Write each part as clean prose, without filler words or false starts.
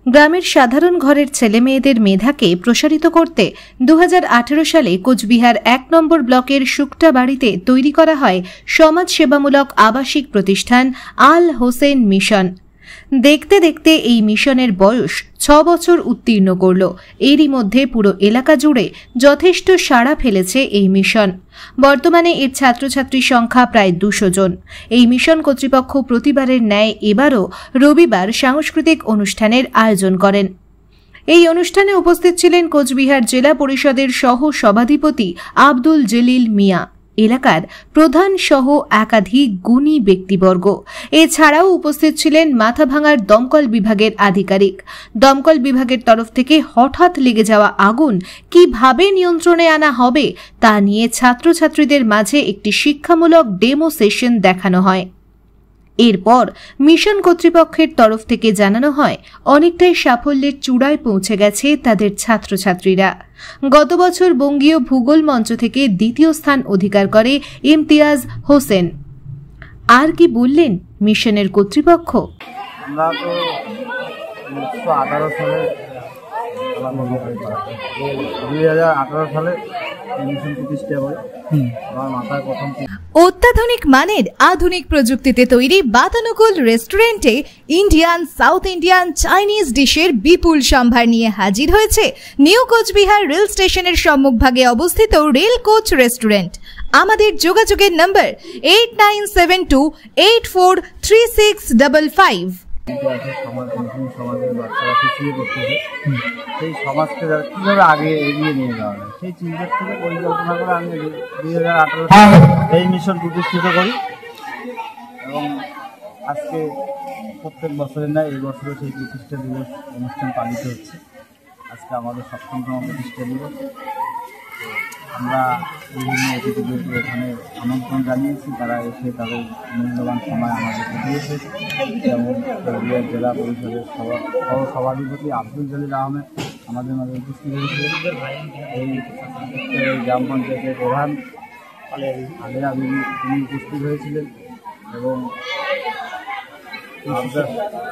গ্রামের সাধারণ ঘরের ছেলেমেয়েদের মেধাকে প্রসারিত করতে 2018 সালে কোচবিহার 1 নম্বর ব্লকের শুকটা বাড়িতে তৈরি করা হয় সমাজসেবামূলক আবাসিক প্রতিষ্ঠান আল হোসেন মিশন। দেখতে দেখতে এই মিশনের বয়স 6 বছর উত্তীর্ণ করল। এরই মধ্যে পুরো এলাকা জুড়ে যথেষ্ট সাড়া ফেলেছে এই মিশন। বর্তমানে এর ছাত্রছাত্রীর সংখ্যা প্রায় 200 জন। এই মিশন কর্তৃপক্ষ প্রতিবারের ন্যায় এবারও রবিবার সাংস্কৃতিক অনুষ্ঠানের আয়োজন করেন। এই অনুষ্ঠানে উপস্থিত ছিলেন কোচবিহার জেলা পরিষদের সহ সভাধিপতি আব্দুল জলিল মিয়া, এলাকার প্রধান সহ একাধিক গুণী ব্যক্তিবর্গ। এছাড়াও উপস্থিত ছিলেন মাথাভাঙার দমকল বিভাগের আধিকারিক। দমকল বিভাগের তরফ থেকে হঠাৎ লেগে যাওয়া আগুন কিভাবে নিয়ন্ত্রণে আনা হবে তা নিয়ে ছাত্রছাত্রীদের মাঝে একটি শিক্ষামূলক ডেমো সেশন দেখানো হয়। এরপর মিশন কর্তৃপক্ষের তরফ থেকে জানানো হয় অনেকটাই সাফল্যের চূড়ায় পৌঁছে গেছে তাদের ছাত্রছাত্রীরা। গত বছর বঙ্গীয় ভূগোল মঞ্চ থেকে 2য় স্থান অধিকার করে ইমতিয়াজ হোসেন। আর কি বললেন মিশনের কর্তৃপক্ষ? আমরা তো 2018 সালে মিশন প্রতিষ্ঠা করি। আমার মাথায় প্রথম অত্যাধুনিক মানের আধুনিক প্রযুক্তিতে তৈরি বাতানুকূল রেস্টুরেন্টে ইন্ডিয়ান, সাউথ ইন্ডিয়ান, চাইনিজ ডিশের বিপুল সম্ভার নিয়ে হাজির হয়েছে নিউ কোচবিহার রেল স্টেশনের সম্মুখভাগে অবস্থিত রেল কোচ রেস্টুরেন্ট। আমাদের যোগাযোগের নম্বর 8972843655। সমাজের বাচ্চারা পিছিয়ে পড়তেছে, সেই সমাজকে কীভাবে আগে এগিয়ে নিয়ে যাওয়া যায় সেই চিন্তার থেকে পরিকল্পনা করে আমি 2018 সালে এই মিশন প্রতিষ্ঠিত করি এবং আজকে প্রত্যেক বছরের নয় এই বছরও সেই প্রতিষ্ঠা দিবস অনুষ্ঠান পালিত হচ্ছে। আজকে আমাদের 7তম প্রতিষ্ঠা দিবস। আমরা বিভিন্ন অতিথিদের এখানে আমন্ত্রণ জানিয়েছি, তারা এসে তাদের মূল্যবান সময় আমাদেরকে দিয়েছে। যেমন কোচবিহার জেলা পরিষদের সভাধিপতি আব্দুল জলিল আহমেদ আমাদের মাঝে উপস্থিত হয়েছিলেন। এই গ্রাম পঞ্চায়েতের প্রধান আলেরা বিবি তিনি উপস্থিত হয়েছিলেন এবং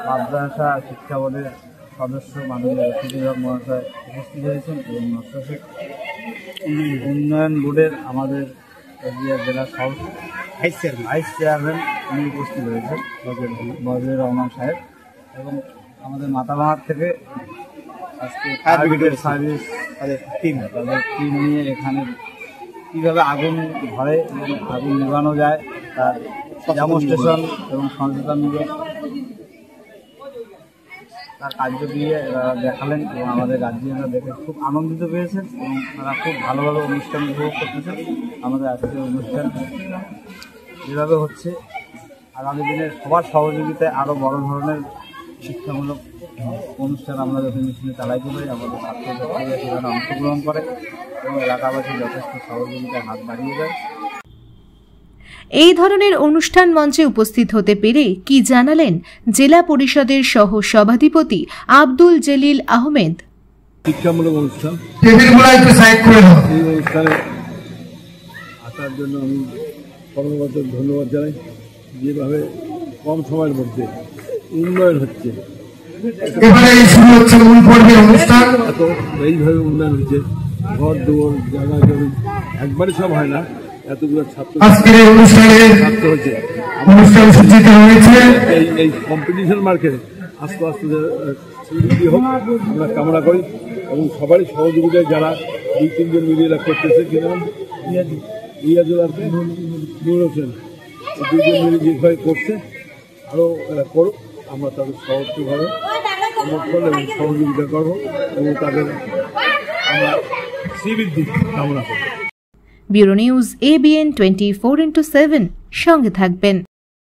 মাদ্রাসা শিক্ষা বোর্ডের সদস্য মাননীয় রফিকুল মহাশয় উপস্থিত হয়েছেন এবং মৎস্য উন্নয়ন বোর্ডের আমাদের কোচবিহার জেলার ভাইস চেয়ারম্যান উনি উপস্থিত হয়েছেন বজলুর রহমান সাহেব এবং আমাদের মাথাভাঙার থেকে আজকে ফায়ার ব্রিগেড সার্ভিস তাদের টিম নিয়ে এখানে কীভাবে আগুন ধরে এবং আগুন নিভানো যায় তার ডেমনস্ট্রেশন এবং সচেতনমূলক তার কার্যক্রিয়া দেখালেন এবং আমাদের গার্জিয়ানরা দেখে খুব আনন্দিত পেয়েছেন এবং তারা খুব ভালোভাবে অনুষ্ঠান উপভোগ করতেছেন। আমাদের আজকের অনুষ্ঠান যেভাবে হচ্ছে আগামী দিনে সবার সহযোগিতায় আরও বড় ধরনের শিক্ষামূলক অনুষ্ঠান আমরা যাতে মিশনে চালাইতে পারি, আমাদের ছাত্রছাত্রীরা সেখানে অংশগ্রহণ করে এবং এলাকাবাসী যথেষ্ট সহযোগিতায় হাত বাড়িয়ে দেয়। এই ধরনের অনুষ্ঠান মঞ্চে উপস্থিত হতে পেরে কি জানালেন জেলা পরিষদের সহ সভাধিপতি আব্দুল জলিল আহমেদ? শিক্ষামূলক অনুষ্ঠান, এই অনুষ্ঠানে আসার জন্য আমি কর্মকর্তা ধন্যবাদ জানাই। যেভাবে কম সময়ের মধ্যে উন্নয়ন হচ্ছে, এত এইভাবে উন্নয়ন হচ্ছে, ঘর দুয়ার জায়গা জমি একবারে সব হয় না, এতগুলো ছাত্র হচ্ছে। এই কম্পিটিশন মার্কেটে আস্তে আস্তে স্বীকৃতি হোক আমরা কামনা করি এবং সবারই সহযোগিতায় যারা 2-3 জন মিলিয়ে করতেছে, কিরকম ইয়াজুল আর নূর হোসেন 2 জন মিলে যেভাবে করছে আরও এরা করুক। আমরা তাদের সহজভাবে সমর্থন এবং সহযোগিতা করব এবং তাদের আমরা শ্রীবৃদ্ধি কামনা করব। ব্যুরো নিউজ ABN 24/7 সঙ্গে থাকবেন।